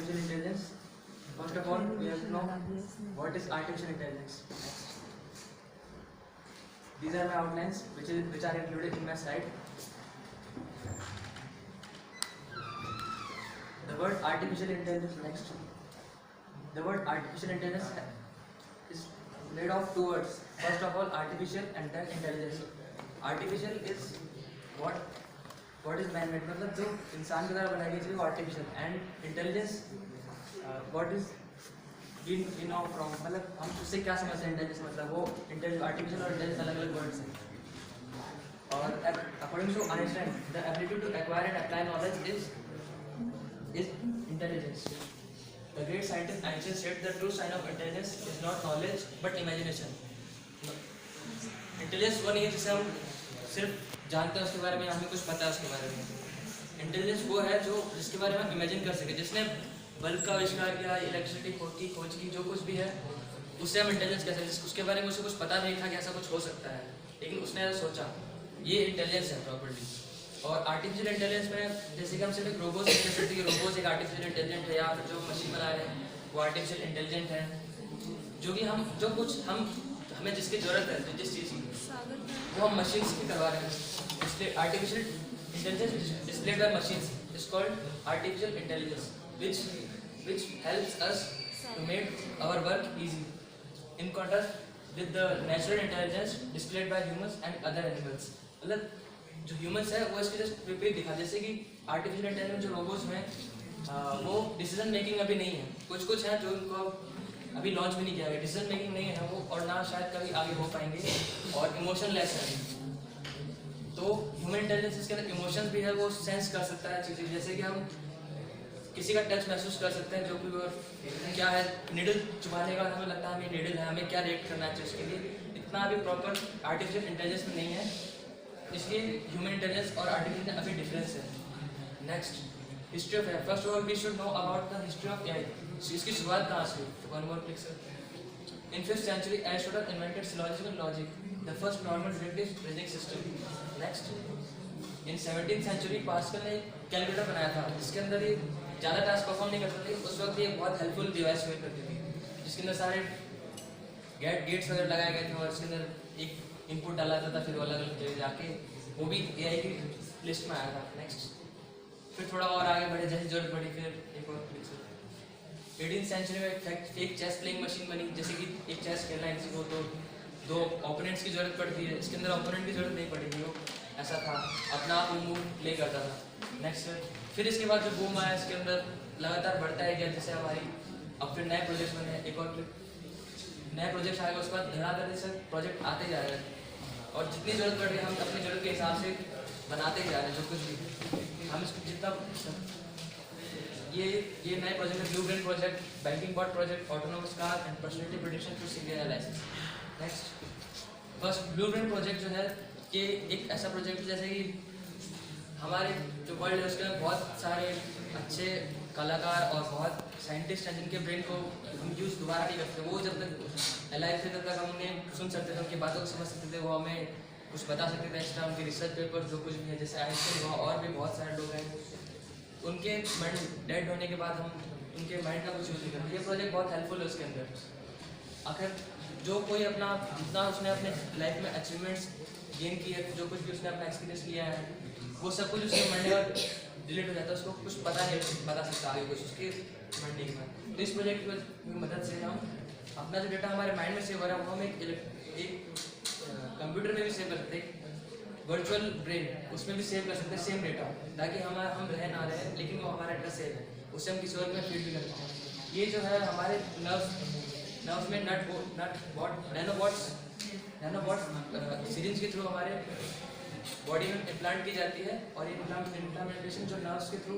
artificial intelligence. First of all, we have to know what is artificial intelligence. These are my outlines, which are included in my slide. The word artificial intelligence. Next, the word artificial intelligence is made of two words. First of all, artificial and then intelligence. Artificial is what is man-made, मतलब जो इंसान के द्वारा बनाई गई चीज़ वो artificial, and intelligence what is in of from, मतलब हम उससे क्या समझते हैं इंटेलिजेंस, मतलब वो आर्टिफिशियल और इंटेलिजेंस अलग अलग वर्ड्स हैं. और according to Einstein the ability to acquire and apply knowledge is intelligence. The great scientist Einstein said the true sign of intelligence is not knowledge but imagination. Intelligence वो नहीं है जिसे हम सिर्फ जानते हैं उसके बारे में, हमें कुछ पता है उसके बारे में. इंटेलिजेंस वो है जो जिसके बारे में हम इमेजिन कर सके, जिसने बल्ब का आविष्कार किया, इलेक्ट्रिसिटी की खोज की, जो कुछ भी है उससे हम इंटेलिजेंस कह सकते हैं. उसके बारे में उसे कुछ पता नहीं था कि ऐसा कुछ हो सकता है, लेकिन उसने ऐसा सोचा, ये इंटेलिजेंस है प्रॉपर्ली. और आर्टिफिशियल इंटेलिजेंस में जैसे कि हम सिर्फ एक रोबोट कह सकते हैं कि रोबोट एक आर्टिफिशियल इंटेलिजेंट है, या फिर जो मशीन बना रहे हैं वो आर्टिफिशियल इंटेलिजेंट है, जो कि हम जो कुछ हमें जिसकी ज़रूरत है, जिस चीज़ की वो हम मशीन्स की करवा रहे हैं. इसलिए artificial intelligence displayed bye machines is called artificial intelligence, which helps us to make our work easy, in contrast with the natural intelligence displayed by humans and other animals. मतलब जो ह्यूमंस है वो इसके जस्ट विपरीत दिखा, जैसे कि artificial intelligence जो रोबोट्स में वो डिसीजन मेकिंग अभी नहीं है, कुछ है जो उनको अभी लॉन्च भी नहीं किया गया, डिसीजन मेकिंग नहीं है वो, और ना शायद कभी आगे हो पाएंगे, और इमोशनलेस है. तो ह्यूमन इंटेलिजेंस इसके अंदर इमोशंस भी है, वो सेंस कर सकता है चीज़ें, जैसे कि हम किसी का टच महसूस कर सकते हैं, जो कि वो क्या है, निडल चुभाने का हमें लगता है हमें निडल है, हमें क्या रिएक्ट करना चाहिए उसके लिए, इतना अभी प्रॉपर आर्टिफिशियल इंटेलिजेंस में नहीं है. इसलिए ह्यूमन इंटेलिजेंस और आर्टिफिशियल अभी डिफरेंस है. Next, history of AI. First of all we should know about the history of AI. इसकी शुरुआत कहाँ से हुई? One more click sir. In 5th century Aristotle invented syllogism logic, the first normal deductive reasoning system. Next, in 17th century pascal ने calculator बनाया था, जिसके अंदर ये ज़्यादा टास्क परफॉर्म नहीं करता था. उस वक्त ये बहुत हेल्पफुल डिवाइस हुआ करती थी, जिसके अंदर सारे गेट्स वगैरह लगाए गए थे, और इसके अंदर एक इनपुट डाला जाता था, फिर वो अलग अलग जगह जाके वो भी एआई की लिस्ट में आया था. नेक्स्ट, फिर थोड़ा और आगे बढ़े, जैसे जरूरत पड़ी फिर एक और क्लिक सर. 18th century में एक चेस प्लेइंग मशीन बनी, जैसे कि एक चेस खेलना है किसी को तो दो ओपोनेंट्स की जरूरत पड़ती है, इसके अंदर ओपोनेंट की जरूरत नहीं पड़ेगी, वो ऐसा था, अपना आप मूव प्ले करता था. नेक्स्ट, फिर इसके बाद जो बूम आया इसके अंदर लगातार बढ़ता है गया, जैसे हमारी अब फिर नए प्रोजेक्ट्स बने, एक और नए प्रोजेक्ट्स आएगा, उसके बाद धड़ाधड़ से प्रोजेक्ट आते जा रहे हैं, और जितनी ज़रूरत पड़ रही है हम अपनी ज़रूरत के हिसाब से बनाते ही जा रहे हैं. जो कुछ भी हम इसको जितना ये नए प्रोजेक्ट है, blueprint project, banking bot project, autonomous car and personality prediction through serial analysis. Next, first blueprint project जो है ये एक ऐसा प्रोजेक्ट है जैसे कि हमारे जो वर्ल्ड है उसके अंदर बहुत सारे अच्छे कलाकार और बहुत साइंटिस्ट हैं जिनके ब्रेन को हम यूज़ दोबारा नहीं करते. वो जब तक अलाइव थे तब तक हम उन्हें सुन सकते थे, उनकी बातों को समझ सकते थे, वो हमें कुछ बता सकते थे एक्स्ट्रा, उनके रिसर्च पेपर जो कुछ भी है, जैसे आइंस्टाइन हुआ, और भी बहुत सारे लोग हैं, उनके डेड होने के बाद हम उनके माइंड का कुछ यूज़ नहीं करते. ये प्रोजेक्ट बहुत हेल्पफुल है उसके अंदर. आखिर जो कोई अपना जितना उसने अपने लाइफ में अचीवमेंट्स गेन किए, जो कुछ भी उसने अपना एक्सपीरियंस लिया है, वो सब कुछ उसके मरने बाद डिलीट हो जाता है, उसको कुछ पता नहीं बता सकता आगे कुछ उसके मरने के बाद. तो इस प्रोजेक्ट की मदद से हम अपना जो डेटा हमारे माइंड में सेव हो रहा है वो हम एक कंप्यूटर में भी सेव कर सकते हैं, वर्चुअल ब्रेन उसमें भी सेव कर सकते हैं सेम डेटा, ताकि हम रह ना रहे लेकिन वो हमारा डेटा सेव है, उससे हम किसी और में फीड भी करते हैं. ये जो है हमारे नर्व्स में नैनोबॉट्स सीरीज के थ्रू हमारे बॉडी में इम्प्लांट की जाती है, और ये इम्प्लांटेशन जो नर्व्स के थ्रू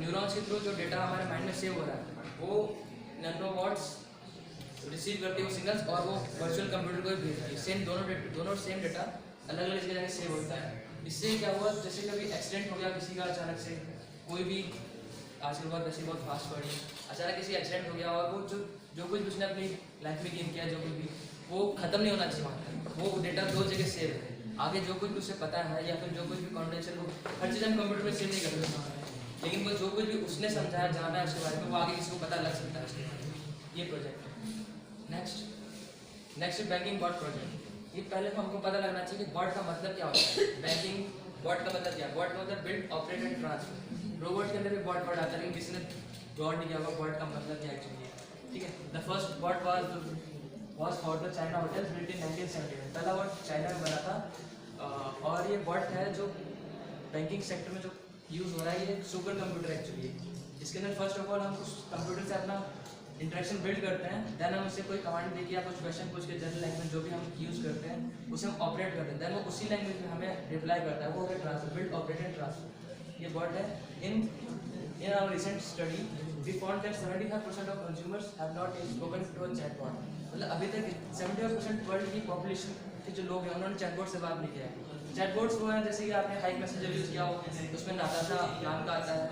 न्यूरॉन्स के थ्रू जो डेटा हमारे माइंड में सेव हो रहा है वो नैनोबॉट्स रिसीव करती है सिग्नल्स, और वो वर्चुअल कंप्यूटर को भी भेजती है. सेम दोनों सेम डेटा अलग अलग जगह सेव होता है. इससे क्या हुआ, जैसे कभी एक्सीडेंट हो गया किसी का अचानक से, कोई भी आजकल बहुत वैसे बहुत फास्ट वर्ड है, अचानक किसी एक्सीडेंट हो गया और वो जो कुछ भी उसने अपनी लाइफ में गेन किया, जो कुछ भी वो खत्म नहीं होना चाहिए वहाँ, वो डेटा दो जगह सेव है. आगे जो कुछ भी उसे पता है या फिर जो कुछ भी कॉन्फिडेंशियल, वो हर चीज़ हम कंप्यूटर में सेव नहीं कर सकते. लेकिन वो जो कुछ भी उसने समझाया जाना है उसके बारे में वो आगे किसी को पता लग सकता है उसके बारे में। ये प्रोजेक्ट है। Next banking bot project. ये पहले हमको पता लगना चाहिए कि बॉट का मतलब क्या होता है। बैंकिंग बॉट का मतलब क्या है? बॉट का मतलब build operate and transfer. Robot के अंदर भी बॉट वर्ड आता है लेकिन किसी ने गौर नहीं किया होगा बॉट का मतलब क्या एक्चुअली है। ठीक है, the first bot was for the China hotels built in 1971। पहला बॉट चाइना में बना था और ये बॉट है जो बैंकिंग सेक्टर में जो यूज़ हो रहा है। ये सुपर कंप्यूटर एक्चुअली है। इसके अंदर फर्स्ट ऑफ ऑल हम उस कंप्यूटर से अपना इंटरेक्शन बिल्ड करते हैं, देन हम उससे कोई कमांड देके या कुछ क्वेश्चन पूछ के जनरल लैंग्वेज जो भी हम यूज़ करते हैं उसे हम ऑपरेट करते हैं, देन वो उसी लैंग्वेज में हमें रिप्लाई करता है। वो है transfer, build operate and transfer. ये बॉट है। In our recent study we found that 75% of consumers have not spoken to a chatbot. मतलब अभी तक 75% वर्ल्ड की पॉपुलेशन के जो लोग हैं उन्होंने चैटबॉट से बात नहीं किया है। चैटबॉट्स वो हैं जैसे कि आपने हाइक मैसेंजर यूज़ किया हो, उसमें नाताशा नाम का आता है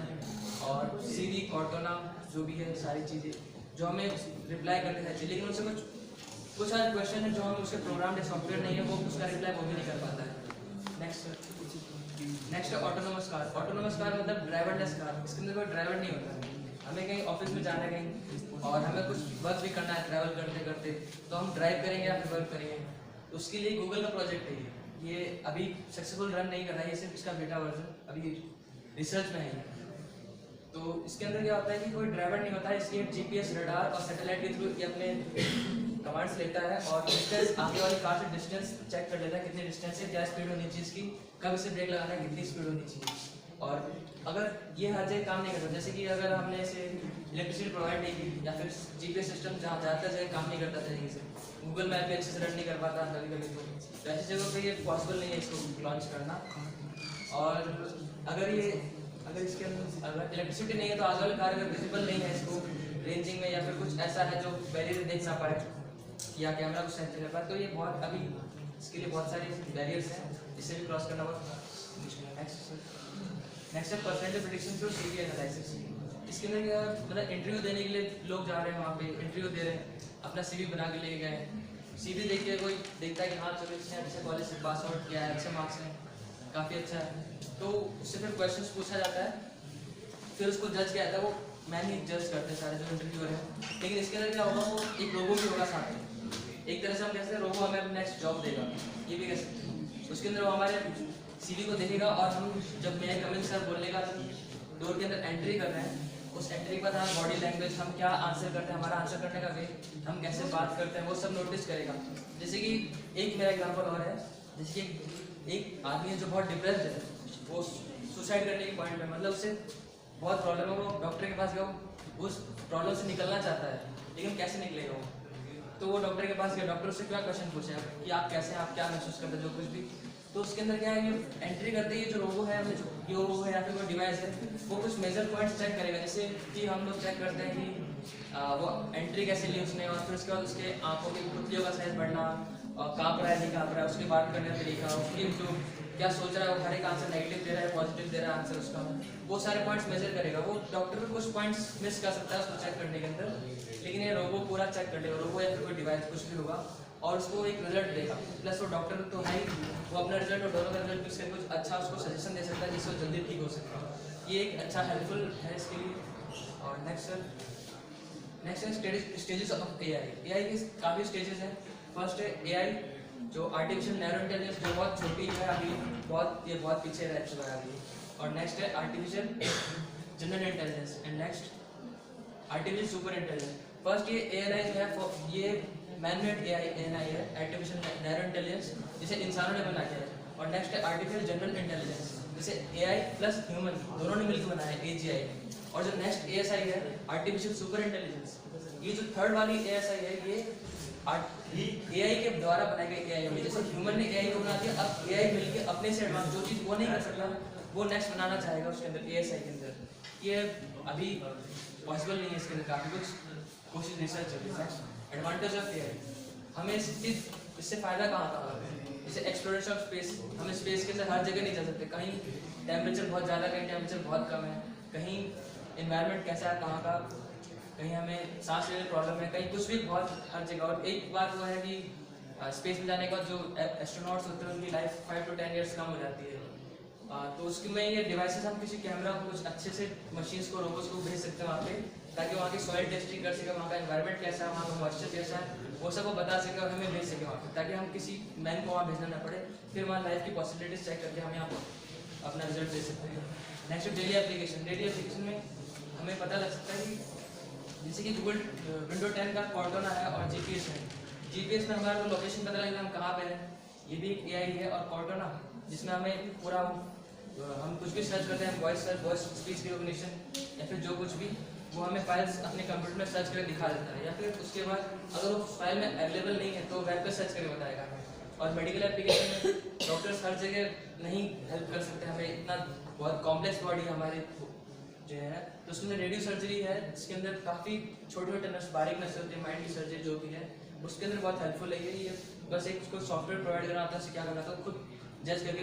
और सीरी कॉर्टोना जो भी है सारी चीज़ें जो हमें रिप्लाई करते हैं, लेकिन उनसे कुछ सारे क्वेश्चन है जो हम उसके प्रोग्राम या सॉफ्टवेयर नहीं है वो उसका रिप्लाई वो भी नहीं कर पाता है। नेक्स्ट है ऑटोनोमस कार। ऑटोनोमस कार मतलब ड्राइवरलेस कार। इसके अंदर कोई ड्राइवर नहीं होता है। हमें कहीं ऑफिस में जाना है कहीं और हमें कुछ वर्क भी करना है ट्रैवल करते करते, तो हम ड्राइव करेंगे या फिर वर्क करेंगे। तो उसके लिए गूगल का प्रोजेक्ट है ये अभी सक्सेसफुल रन नहीं कर रहा है, ये सिर्फ इसका बेटा वर्जन अभी रिसर्च में है। तो इसके अंदर क्या होता है कि कोई ड्राइवर नहीं होता है, इसलिए जीपीएस रडार और सैटेलाइट के थ्रू ये अपने कमांड्स लेता है और डिस्टेंस आगे वाली कार से डिस्टेंस चेक कर लेता है कितने डिस्टेंस से क्या स्पीड होनी चाहिए इसकी, कब इसे ब्रेक लगाना है, कितनी स्पीड होनी चाहिए। और अगर ये हर जगह काम नहीं करता, जैसे कि अगर हमने इसे इलेक्ट्रिसिटी प्रोवाइड नहीं की या फिर जीपीएस सिस्टम जहाँ ज़्यादातर जगह काम नहीं करता तरीके से, गूगल मैप भी अच्छे से रन नहीं कर पाता कभी कभी, तो ऐसी जगह पे ये पॉसिबल नहीं है इसको लॉन्च करना। और अगर इसके अंदर अगर इलेक्ट्रिसिटी नहीं है तो आगे वाले कार अगर विजिबल नहीं है इसको रेंजिंग में या फिर कुछ ऐसा है जो बैरियर देख ना पाए या कैमरा को सेंस कर पाए, तो ये बहुत अभी इसके लिए बहुत सारे बैरियर्स हैं जिससे भी क्रॉस करना बहुत मुश्किल है। नेक्स्ट है percentage prediction through CV analysis. इसके अंदर क्या मतलब इंटरव्यू देने के लिए लोग जा रहे हैं वहाँ पे इंटरव्यू दे रहे हैं, अपना सीवी बना के ले गए, सीवी देख के कोई देखता है कि हाँ चलो इसने अच्छे कॉलेज से पास आउट किया है, अच्छे मार्क्स हैं, काफ़ी अच्छा है, तो उससे फिर क्वेश्चंस पूछा जाता है, फिर उसको जज किया जाता है। वो मैन ही जज करते हैं सारे जो इंटरव्यूअर हैं। लेकिन इसके अंदर क्या होगा, वो एक रोबो भी होगा साथ में, एक तरह से हम कहते हैं रोबो हमें नेक्स्ट जॉब देगा, ये भी कह सकते हैं। उसके अंदर वो हमारे सीवी को देखेगा और हम जब मैं कमिंग सर बोलने का डोर के अंदर एंट्री कर रहे हैं, उस एंट्री के बाद हमारा बॉडी लैंग्वेज, हम क्या आंसर करते हैं, हमारा आंसर करने का वे, हम कैसे बात करते हैं, वो सब नोटिस करेगा। जैसे कि एक मेरा एग्जाम्पल और है, जैसे कि एक आदमी है जो बहुत डिप्रेस्ड है, वो सुसाइड करने के पॉइंट में, मतलब उससे बहुत प्रॉब्लम है, वो डॉक्टर के पास गया, उस प्रॉब्लम से निकलना चाहता है लेकिन कैसे निकलेगा वो, तो वो डॉक्टर के पास गया, डॉक्टर उससे क्या क्वेश्चन पूछे कि आप कैसे हैं, आप क्या महसूस करते हैं, जो कुछ भी। तो उसके अंदर क्या है, ये एंट्री करते ही जो रोबो है, जो रोबो है या फिर कोई डिवाइस है, वो कुछ मेजर पॉइंट्स चेक करेगा। जैसे कि हम लोग चेक करते हैं कि वो एंट्री कैसे ली उसने, और फिर उसके बाद उसके आंखों की पुतलियों का साइज बढ़ना, और काँप रहा है नहीं काँप रहा है, उसकी बात करने का तरीका, उसकी जो क्या सोच रहा है, वो हर एक आंसर नेगेटिव दे रहा है पॉजिटिव दे रहा है आंसर उसका, वो सारे पॉइंट्स मेजर करेगा। वो डॉक्टर भी कुछ पॉइंट्स मिस कर सकता है उसको चेक करने के अंदर, लेकिन ये रोबो पूरा चेक कर लेगा, रोबो या फिर कोई डिवाइस कुछ भी होगा, और उसको एक रिजल्ट देगा। प्लस वो डॉक्टर तो है ही, वो अपना रिजल्ट और दोनों का रिजल्ट यूज करके कुछ अच्छा उसको सजेशन दे सकता है जिससे वो जल्दी ठीक हो सकता है। ये एक अच्छा हेल्पफुल है इसके लिए। और नेक्स्ट है स्टेजेस ऑफ एआई। एआई के काफ़ी स्टेजेस हैं। फर्स्ट है एआई जो आर्टिफिशियल नैरो इंटेलिजेंस, जो बहुत छोटी है अभी, ये बहुत पीछे रह चुका है अभी। और नेक्स्ट है artificial general intelligence, and next artificial super intelligence. First ये एआई जो है ये मैनमेड एआई है, आर्टिफिशियल नैरो इंटेलिजेंस जिसे इंसानों ने बना के है। और नेक्स्ट है आर्टिफिशियल जनरल इंटेलिजेंस जिसे एआई प्लस ह्यूमन दोनों ने मिलकर बनाया है, एजीआई। और जो नेक्स्ट एएसआई है आर्टिफिशियल सुपर इंटेलिजेंस, ये जो थर्ड वाली एएसआई है ये एआई के द्वारा बनाई गई एआई है। जैसे ह्यूमन ने एआई को बना दिया, अब एआई मिलके अपने से एडवांस जो चीज़ वो नहीं कर सकता वो नेक्स्ट बनाना चाहेगा उसके अंदर, एएसआई के अंदर। ये अभी पॉसिबल नहीं है, इसके अंदर काफ़ी कुछ कोशिश रिसर्च चल रही है। एडवांटेज ऑफ एआई, हमें इससे फ़ायदा कहाँ का है, जैसे एक्सप्लोरेशन ऑफ स्पेस, हमें स्पेस के अंदर हर जगह नहीं जा सकते, कहीं टेम्परेचर बहुत ज़्यादा, कहीं टेम्परेचर बहुत कम है, कहीं इन्वायरमेंट कैसा है कहाँ का, कहीं हमें सांस लेने में प्रॉब्लम है, कहीं कुछ भी बहुत हर जगह। और एक बात वो है कि स्पेस में जाने के बाद जो एस्ट्रोनॉट्स होते हैं उनकी लाइफ 5 to 10 ईयर्स कम हो जाती है, तो उसमें ये डिवाइसेस हम किसी कैमरा को कुछ अच्छे से मशीन्स को रोबोट्स को भेज सकते हैं वहाँ पे, ताकि वहाँ की सॉइल टेस्टिंग कर सके, वहाँ का एनवायरनमेंट कैसा है, वहाँ का मॉइस्चर कैसा है, वो सब वो बता सके और हमें भेज सके वहाँ पे, ताकि हम किसी मैन को वहाँ भेजना ना पड़े। फिर वहाँ लाइफ की पॉसिबिलिटीज चेक करके हम यहाँ पर अपना रिजल्ट दे सकते हैं। Next daily application. Daily application में हमें पता लग सकता है कि जैसे कि गूगल विंडो 10 का कॉर्डोना है और जीपीएस है। जीपीएस में हमारा लोकेशन पता लगेगा हम कहाँ पे हैं, ये भी एक एआई है। और कॉर्डोना जिसमें हमें पूरा हम कुछ भी सर्च करते हैं, voice search, voice speech recognition या फिर जो कुछ भी, वो हमें फाइल्स अपने कंप्यूटर में सर्च करके दिखा देता है। या फिर उसके बाद अगर वो फाइल में अवेलेबल नहीं है तो वेब पे सर्च करके बताएगा हमें। और मेडिकल एप्लीकेशन में डॉक्टर्स हर जगह नहीं हेल्प कर सकते, हमें इतना बहुत कॉम्प्लेक्स बॉडी हमारे जो है, तो उसमें रेडियो सर्जरी है जिसके अंदर काफ़ी छोटे छोटे नस, बारीक नसें होती है, माइंड की सर्जरी जो भी है उसके अंदर बहुत हेल्पफुल है ये। बस एक उसको सॉफ्टवेयर प्रोवाइड करना आता है, उसे क्या करना था खुद जज करके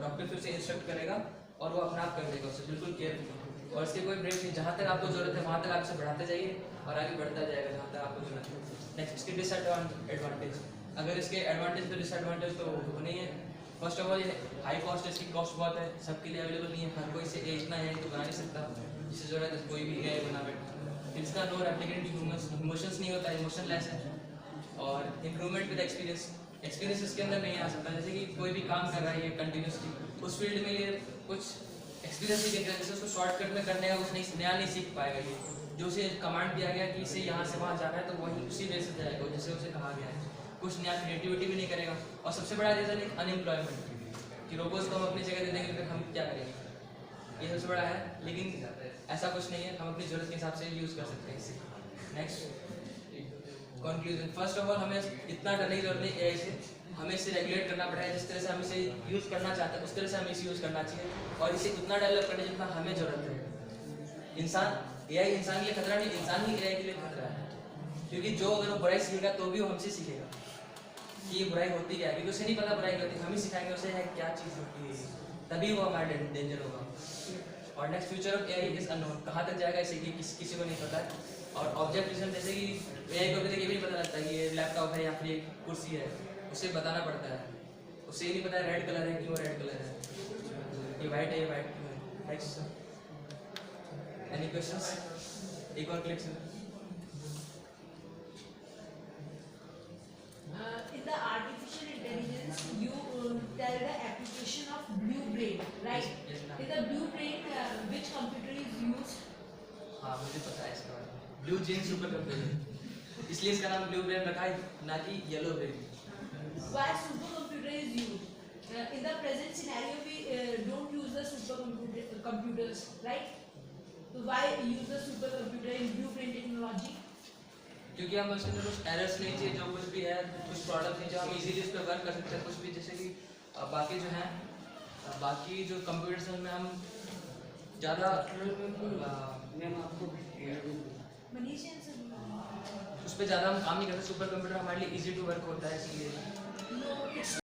डॉक्टर फिर से इंस्ट्रक्ट करेगा और वो अपना आप कर देगा उसे बिल्कुल केयरफुल। और इसके कोई ब्रेक नहीं, जहाँ तक आपको जरूरत है वहाँ तक आप इसे बढ़ाते जाइए और आगे बढ़ता जाएगा जहाँ तक आपको जरूरत है। नेक्स्ट इसके डिसएडवांटेज। अगर इसके एडवांटेज तो डिसएडवांटेज तो नहीं है। फर्स्ट ऑफ ऑल ये हाई कॉस्ट है, इसकी कॉस्ट बहुत है, सबके लिए अवेलेबल नहीं है, हर कोई से इतना है तो बना नहीं सकता, जिससे जरूरत है कोई भी है बना बैठा। इसका नो रेप्लिकेटेड इमोशंस नहीं होता, इमोशन लेस है। और इम्प्रूवमेंट विद एक्सपीरियंस। एक्सपीरियंस इसके अंदर नहीं आ सकता, जैसे कि कोई भी काम कर रहा है ये कंटिन्यूसली, उस फील्ड में ये कुछ एक्सपीरियंस नहीं देख रहा है, जैसे उसको शॉर्टकट में करने का कुछ नहीं नया नहीं सीख पाएगा। ये जो उसे कमांड दिया गया कि इसे यहाँ से वहाँ जाना है तो वही उसी वे से जाएगा जैसे उसे कहा गया है, कुछ नया क्रिएटिविटी भी नहीं करेगा। और सबसे बड़ा रीज़न एक अनएम्प्लॉयमेंट, कि रोबोट्स को हम अपनी जगह दे देंगे फिर हम क्या करेंगे, ये सबसे बड़ा है। लेकिन ऐसा कुछ नहीं है, हम अपनी ज़रूरत के हिसाब से यूज़ कर सकते हैं इसे। Next conclusion. First of all हमें इतना डरने की जरूरत नहीं एआई से, हमें इसे रेगुलेट करना पड़ेगा। जिस तरह से हम इसे यूज़ करना चाहते हैं उस तरह से हमें इसे यूज़ करना चाहिए और इसे उतना डेवलप करने जितना हमें ज़रूरत है। इंसान एआई इंसान के लिए खतरा नहीं, इंसान ही एआई के लिए खतरा है। क्योंकि जो अगर वो बुराई सीखेगा तो भी वो हमसे सीखेगा कि ये बुराई होती क्या है, क्योंकि उसे नहीं पता बुराई होती, हम ही सिखाएंगे उसे है क्या चीज़ होती है, तभी वो हमारे डेंजर होगा। और next future of AI is unknown, कहाँ तक जाएगा इसे किसी को नहीं पता है। और ऑब्जेक्ट विजन, जैसे कि एआई को अभी तक ये भी नहीं पता लगता कि ये लैपटॉप है या फिर एक कुर्सी है, उसे बताना पड़ता है। उसे ये नहीं पता रेड कलर है क्यों रेड कलर है, ये वाइट है ये वाइट क्यों है। Next any questions? एक और क्लिक से। In the artificial intelligence, you tell the application of blue brain, right? Yes, ma'am. In the blue brain, which computer is used? हाँ मुझे पता है इसका, ब्लू जीन सुपर कंप्यूटर, इसलिए इसका नाम ब्लू ब्रेन रखा है, ना कि yellow brain. Why supercomputer is used? In the present scenario, we don't use the computers, right? So why use the supercomputer in blue brain technology? क्योंकि हम उसके अंदर कुछ एरर्स नहीं चाहिए, जो कुछ भी है कुछ प्रॉब्लम नहीं, जो हम इजीली उस पर वर्क कर सकते हैं कुछ भी। जैसे कि बाकी जो है बाकी जो कंप्यूटर्स हैं उनमें हम ज़्यादा मनीष answer. उस पर ज़्यादा हम काम नहीं करते। सुपर कंप्यूटर हमारे लिए इजी टू वर्क होता है, इसलिए No, it's